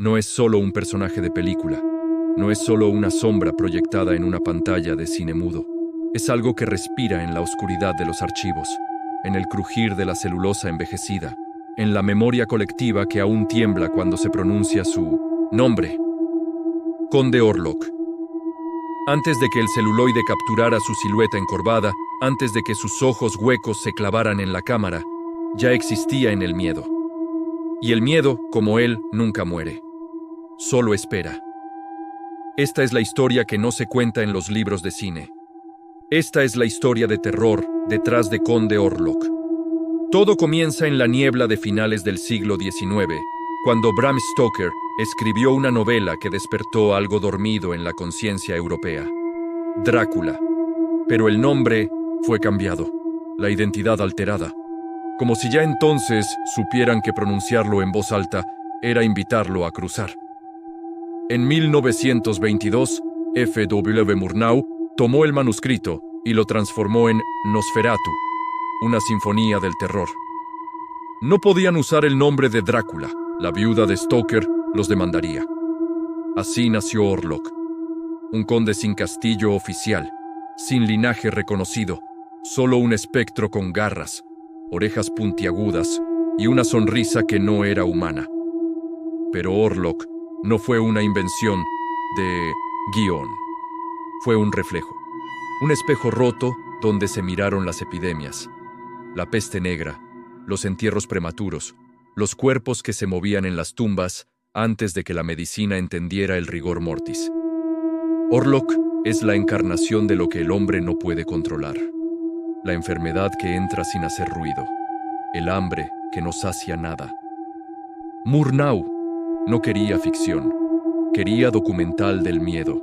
no es solo un personaje de película, no es solo una sombra proyectada en una pantalla de cine mudo. Es algo que respira en la oscuridad de los archivos, en el crujir de la celulosa envejecida, en la memoria colectiva que aún tiembla cuando se pronuncia su nombre. Conde Orlok. Antes de que el celuloide capturara su silueta encorvada, antes de que sus ojos huecos se clavaran en la cámara, ya existía en el miedo. Y el miedo, como él, nunca muere. Solo espera. Esta es la historia que no se cuenta en los libros de cine. Esta es la historia de terror detrás de Conde Orlok. Todo comienza en la niebla de finales del siglo XIX, cuando Bram Stoker escribió una novela que despertó algo dormido en la conciencia europea. Drácula. Pero el nombre fue cambiado, la identidad alterada. Como si ya entonces supieran que pronunciarlo en voz alta era invitarlo a cruzar. En 1922, F. W. Murnau tomó el manuscrito y lo transformó en Nosferatu, una sinfonía del terror. No podían usar el nombre de Drácula. La viuda de Stoker los demandaría. Así nació Orlok, un conde sin castillo oficial, sin linaje reconocido, solo un espectro con garras, orejas puntiagudas y una sonrisa que no era humana. Pero Orlok no fue una invención de guión. Fue un reflejo, un espejo roto donde se miraron las epidemias, la peste negra, los entierros prematuros, los cuerpos que se movían en las tumbas antes de que la medicina entendiera el rigor mortis. Orlok es la encarnación de lo que el hombre no puede controlar. La enfermedad que entra sin hacer ruido. El hambre que no sacia nada. Murnau no quería ficción. Quería documental del miedo.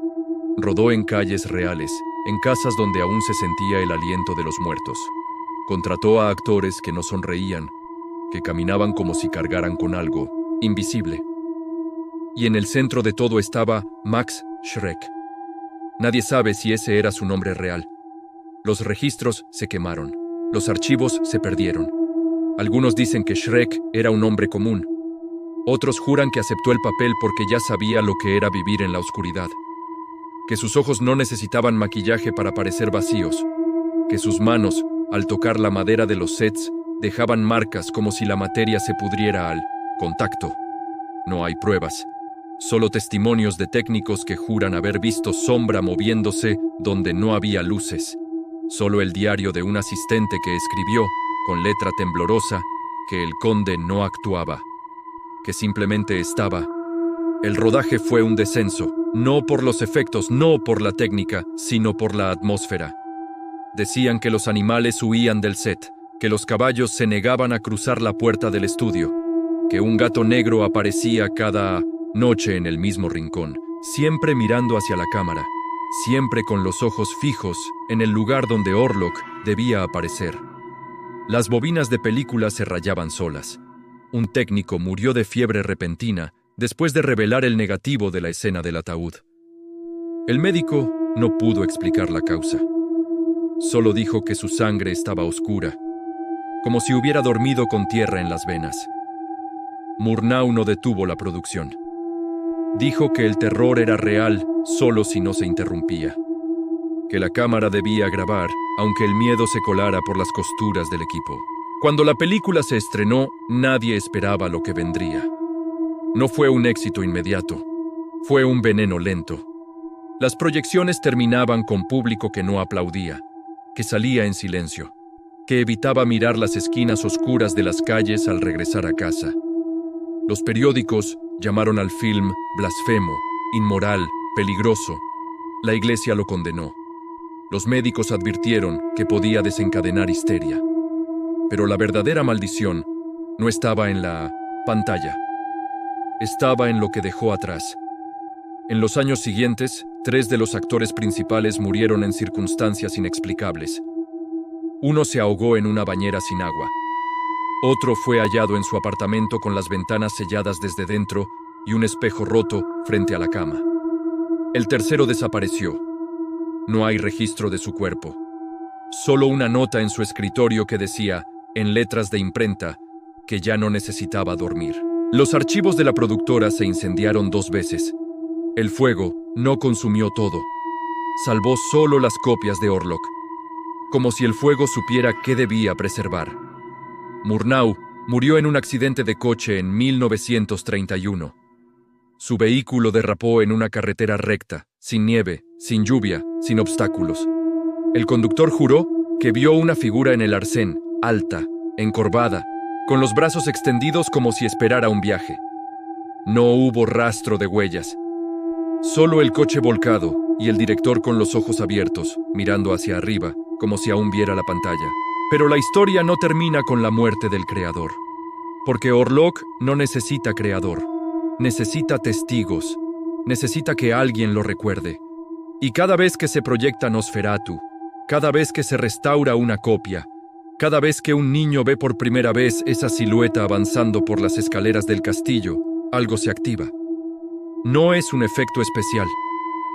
Rodó en calles reales, en casas donde aún se sentía el aliento de los muertos. Contrató a actores que no sonreían, que caminaban como si cargaran con algo invisible. Y en el centro de todo estaba Max Schreck. Nadie sabe si ese era su nombre real. Los registros se quemaron, los archivos se perdieron. Algunos dicen que Schreck era un hombre común. Otros juran que aceptó el papel porque ya sabía lo que era vivir en la oscuridad. Que sus ojos no necesitaban maquillaje para parecer vacíos. Que sus manos, al tocar la madera de los sets, dejaban marcas como si la materia se pudriera al contacto. No hay pruebas, solo testimonios de técnicos que juran haber visto sombra moviéndose donde no había luces. Solo el diario de un asistente que escribió, con letra temblorosa, que el conde no actuaba, que simplemente estaba. El rodaje fue un descenso, no por los efectos, no por la técnica, sino por la atmósfera. Decían que los animales huían del set, que los caballos se negaban a cruzar la puerta del estudio, que un gato negro aparecía cada noche en el mismo rincón, siempre mirando hacia la cámara, siempre con los ojos fijos en el lugar donde Orlok debía aparecer. Las bobinas de película se rayaban solas. Un técnico murió de fiebre repentina después de revelar el negativo de la escena del ataúd. El médico no pudo explicar la causa. Solo dijo que su sangre estaba oscura, como si hubiera dormido con tierra en las venas. Murnau no detuvo la producción. Dijo que el terror era real solo si no se interrumpía, que la cámara debía grabar aunque el miedo se colara por las costuras del equipo. Cuando la película se estrenó, nadie esperaba lo que vendría. No fue un éxito inmediato, fue un veneno lento. Las proyecciones terminaban con público que no aplaudía, que salía en silencio, que evitaba mirar las esquinas oscuras de las calles al regresar a casa. Los periódicos llamaron al film blasfemo, inmoral, peligroso. La iglesia lo condenó. Los médicos advirtieron que podía desencadenar histeria. Pero la verdadera maldición no estaba en la pantalla. Estaba en lo que dejó atrás. En los años siguientes, 3 de los actores principales murieron en circunstancias inexplicables. Uno se ahogó en una bañera sin agua. Otro fue hallado en su apartamento con las ventanas selladas desde dentro y un espejo roto frente a la cama. El tercero desapareció. No hay registro de su cuerpo. Solo una nota en su escritorio que decía, en letras de imprenta, que ya no necesitaba dormir. Los archivos de la productora se incendiaron 2 veces. El fuego no consumió todo. Salvó solo las copias de Orlok, como si el fuego supiera qué debía preservar. Murnau murió en un accidente de coche en 1931. Su vehículo derrapó en una carretera recta, sin nieve, sin lluvia, sin obstáculos. El conductor juró que vio una figura en el arcén, alta, encorvada, con los brazos extendidos como si esperara un viaje. No hubo rastro de huellas. Solo el coche volcado y el director con los ojos abiertos, mirando hacia arriba, como si aún viera la pantalla. Pero la historia no termina con la muerte del creador. Porque Orlok no necesita creador. Necesita testigos. Necesita que alguien lo recuerde. Y cada vez que se proyecta Nosferatu, cada vez que se restaura una copia, cada vez que un niño ve por primera vez esa silueta avanzando por las escaleras del castillo, algo se activa. No es un efecto especial.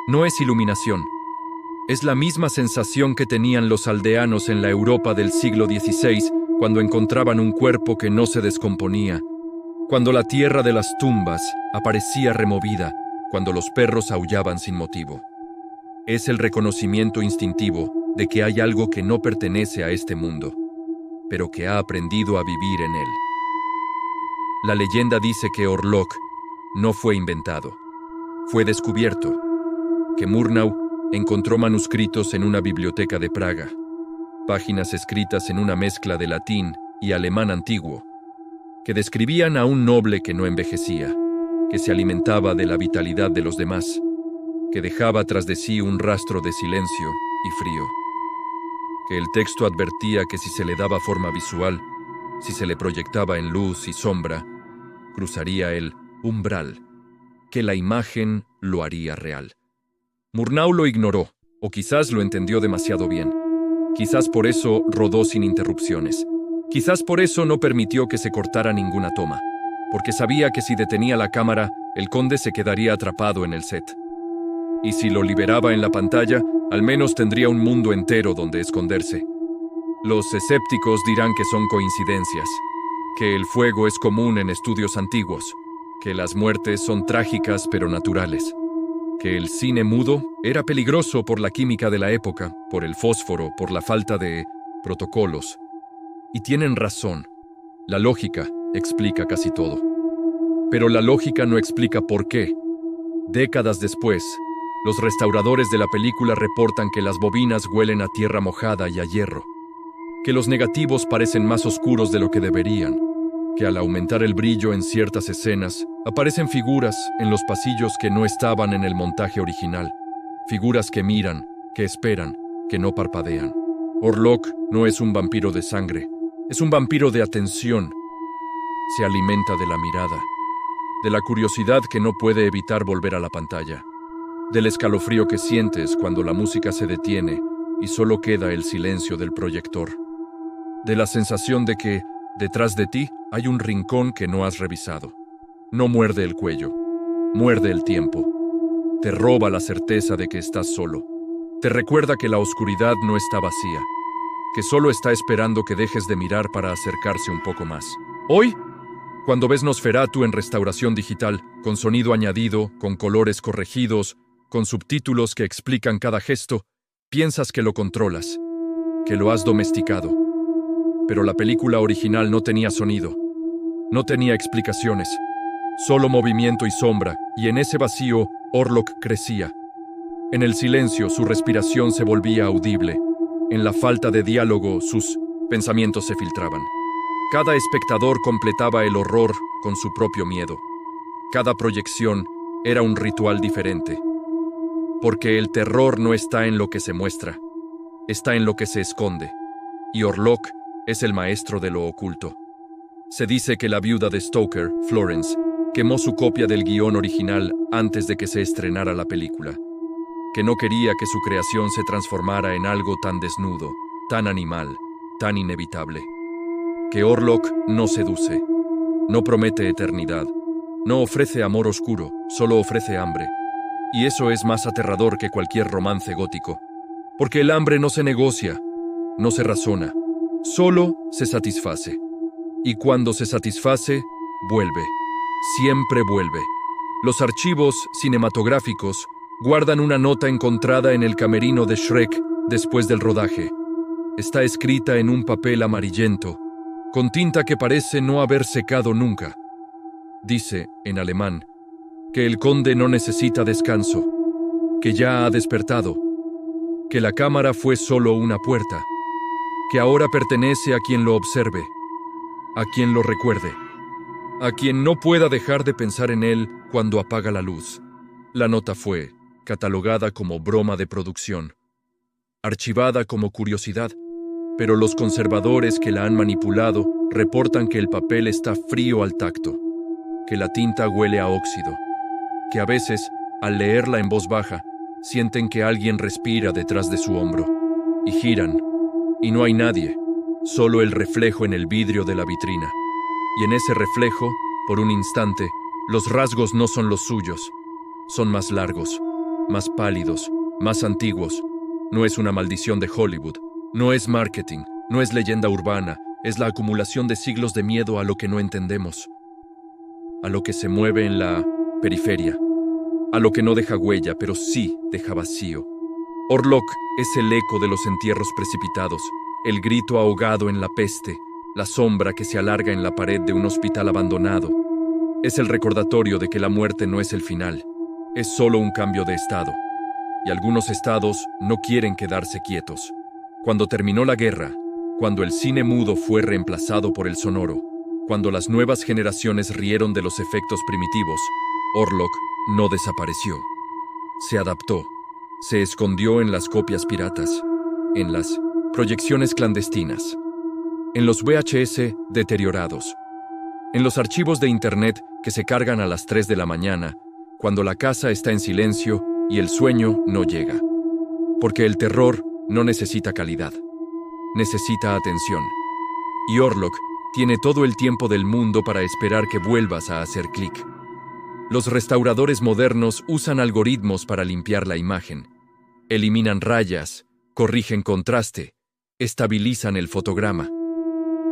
No es iluminación. Es la misma sensación que tenían los aldeanos en la Europa del siglo XVI cuando encontraban un cuerpo que no se descomponía, cuando la tierra de las tumbas aparecía removida, cuando los perros aullaban sin motivo. Es el reconocimiento instintivo de que hay algo que no pertenece a este mundo, pero que ha aprendido a vivir en él. La leyenda dice que Orlok no fue inventado, fue descubierto, que Murnau encontró manuscritos en una biblioteca de Praga, páginas escritas en una mezcla de latín y alemán antiguo, que describían a un noble que no envejecía, que se alimentaba de la vitalidad de los demás, que dejaba tras de sí un rastro de silencio y frío, que el texto advertía que si se le daba forma visual, si se le proyectaba en luz y sombra, cruzaría el umbral, que la imagen lo haría real. Murnau lo ignoró, o quizás lo entendió demasiado bien. Quizás por eso rodó sin interrupciones. Quizás por eso no permitió que se cortara ninguna toma, porque sabía que si detenía la cámara, el conde se quedaría atrapado en el set. Y si lo liberaba en la pantalla, al menos tendría un mundo entero donde esconderse. Los escépticos dirán que son coincidencias, que el fuego es común en estudios antiguos, que las muertes son trágicas pero naturales, que el cine mudo era peligroso por la química de la época, por el fósforo, por la falta de protocolos. Y tienen razón. La lógica explica casi todo. Pero la lógica no explica por qué. Décadas después, los restauradores de la película reportan que las bobinas huelen a tierra mojada y a hierro, que los negativos parecen más oscuros de lo que deberían, que al aumentar el brillo en ciertas escenas, aparecen figuras en los pasillos que no estaban en el montaje original, figuras que miran, que esperan, que no parpadean. Orlok no es un vampiro de sangre, es un vampiro de atención. Se alimenta de la mirada, de la curiosidad que no puede evitar volver a la pantalla, del escalofrío que sientes cuando la música se detiene y solo queda el silencio del proyector, de la sensación de que, detrás de ti, hay un rincón que no has revisado. No muerde el cuello, muerde el tiempo. Te roba la certeza de que estás solo. Te recuerda que la oscuridad no está vacía, que solo está esperando que dejes de mirar para acercarse un poco más. Hoy, cuando ves Nosferatu en restauración digital, con sonido añadido, con colores corregidos, con subtítulos que explican cada gesto, piensas que lo controlas, que lo has domesticado. Pero la película original no tenía sonido, no tenía explicaciones, solo movimiento y sombra, y en ese vacío Orlok crecía. En el silencio su respiración se volvía audible, en la falta de diálogo sus pensamientos se filtraban. Cada espectador completaba el horror con su propio miedo. Cada proyección era un ritual diferente. Porque el terror no está en lo que se muestra, está en lo que se esconde. Y Orlok es el maestro de lo oculto. Se dice que la viuda de Stoker, Florence, quemó su copia del guión original antes de que se estrenara la película, que no quería que su creación se transformara en algo tan desnudo, tan animal, tan inevitable. Que Orlok no seduce, no promete eternidad, no ofrece amor oscuro, solo ofrece hambre. Y eso es más aterrador que cualquier romance gótico, porque el hambre no se negocia, no se razona, solo se satisface. Y cuando se satisface, vuelve. Siempre vuelve. Los archivos cinematográficos guardan una nota encontrada en el camerino de Shrek después del rodaje. Está escrita en un papel amarillento, con tinta que parece no haber secado nunca. Dice, en alemán, que el conde no necesita descanso, que ya ha despertado, que la cámara fue solo una puerta, que ahora pertenece a quien lo observe, a quien lo recuerde, a quien no pueda dejar de pensar en él cuando apaga la luz. La nota fue catalogada como broma de producción, archivada como curiosidad, pero los conservadores que la han manipulado reportan que el papel está frío al tacto, que la tinta huele a óxido, que a veces, al leerla en voz baja, sienten que alguien respira detrás de su hombro, y giran, y no hay nadie, solo el reflejo en el vidrio de la vitrina. Y en ese reflejo, por un instante, los rasgos no son los suyos, son más largos, más pálidos, más antiguos. No es una maldición de Hollywood, no es marketing, no es leyenda urbana, es la acumulación de siglos de miedo a lo que no entendemos, a lo que se mueve en la periferia, a lo que no deja huella, pero sí deja vacío. Orlok es el eco de los entierros precipitados, el grito ahogado en la peste, la sombra que se alarga en la pared de un hospital abandonado. Es el recordatorio de que la muerte no es el final, es solo un cambio de estado. Y algunos estados no quieren quedarse quietos. Cuando terminó la guerra, cuando el cine mudo fue reemplazado por el sonoro, cuando las nuevas generaciones rieron de los efectos primitivos, Orlok no desapareció. Se adaptó, se escondió en las copias piratas, en las proyecciones clandestinas, en los VHS deteriorados, en los archivos de Internet que se cargan a las 3 de la mañana, cuando la casa está en silencio y el sueño no llega. Porque el terror no necesita calidad, necesita atención. Y Orlok tiene todo el tiempo del mundo para esperar que vuelvas a hacer clic. Los restauradores modernos usan algoritmos para limpiar la imagen. Eliminan rayas, corrigen contraste, estabilizan el fotograma.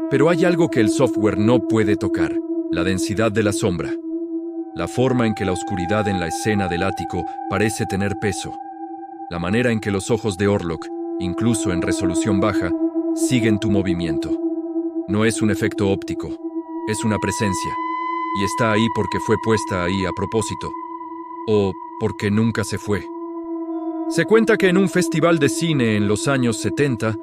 Pero hay algo que el software no puede tocar: la densidad de la sombra. La forma en que la oscuridad en la escena del ático parece tener peso. La manera en que los ojos de Orlok, incluso en resolución baja, siguen tu movimiento. No es un efecto óptico, es una presencia. Y está ahí porque fue puesta ahí a propósito. O porque nunca se fue. Se cuenta que en un festival de cine en los años 70,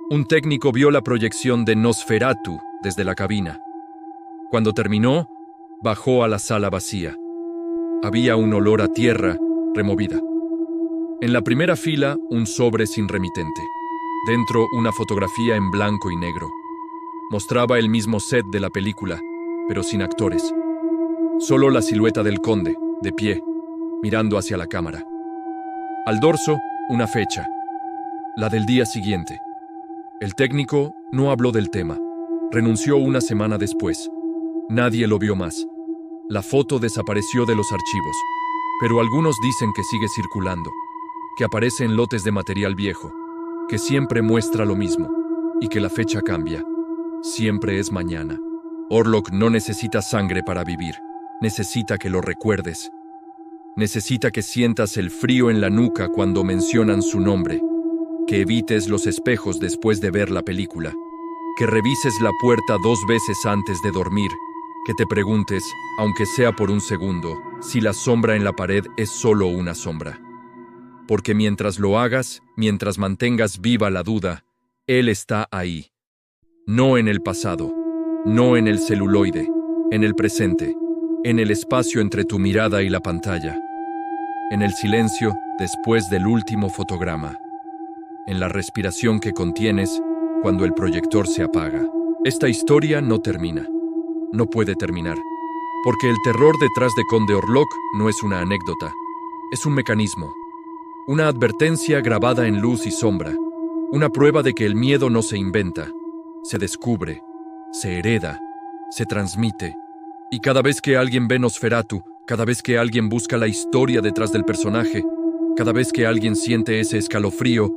un técnico vio la proyección de Nosferatu desde la cabina. Cuando terminó, bajó a la sala vacía. Había un olor a tierra removida. En la primera fila, un sobre sin remitente. Dentro, una fotografía en blanco y negro. Mostraba el mismo set de la película, pero sin actores. Solo la silueta del conde, de pie, mirando hacia la cámara. Al dorso, una fecha, la del día siguiente. El técnico no habló del tema. Renunció una semana después. Nadie lo vio más. La foto desapareció de los archivos, pero algunos dicen que sigue circulando, que aparece en lotes de material viejo, que siempre muestra lo mismo, y que la fecha cambia. Siempre es mañana. Orlok no necesita sangre para vivir. Necesita que lo recuerdes. Necesita que sientas el frío en la nuca cuando mencionan su nombre, que evites los espejos después de ver la película, que revises la puerta 2 veces antes de dormir, que te preguntes, aunque sea por un segundo, si la sombra en la pared es solo una sombra. Porque mientras lo hagas, mientras mantengas viva la duda, él está ahí. No en el pasado, no en el celuloide, en el presente, en el espacio entre tu mirada y la pantalla, en el silencio después del último fotograma, en la respiración que contienes cuando el proyector se apaga. Esta historia no termina, no puede terminar, porque el terror detrás de Conde Orlok no es una anécdota, es un mecanismo, una advertencia grabada en luz y sombra, una prueba de que el miedo no se inventa, se descubre, se hereda, se transmite. Y cada vez que alguien ve Nosferatu, cada vez que alguien busca la historia detrás del personaje, cada vez que alguien siente ese escalofrío,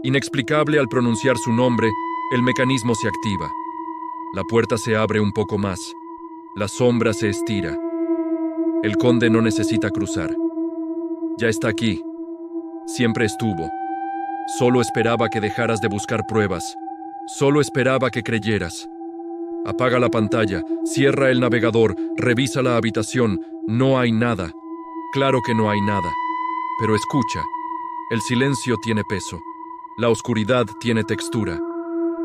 inexplicable al pronunciar su nombre, el mecanismo se activa. La puerta se abre un poco más, la sombra se estira, El conde no necesita cruzar. Ya está aquí. Siempre estuvo. Solo esperaba que dejaras de buscar pruebas. Solo esperaba que creyeras. Apaga la pantalla, cierra el navegador, revisa la habitación. No hay nada. Claro que no hay nada. Pero escucha. El silencio tiene peso. La oscuridad tiene textura.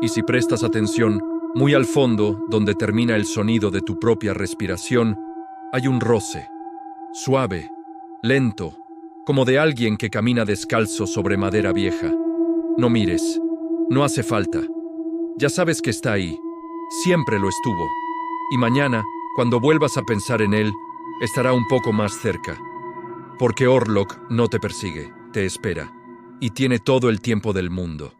Y si prestas atención, muy al fondo, donde termina el sonido de tu propia respiración, hay un roce. Suave, lento, como de alguien que camina descalzo sobre madera vieja. No mires. No hace falta. Ya sabes que está ahí. Siempre lo estuvo. Y mañana, cuando vuelvas a pensar en él, estará un poco más cerca. Porque Orlok no te persigue, te espera. Y tiene todo el tiempo del mundo.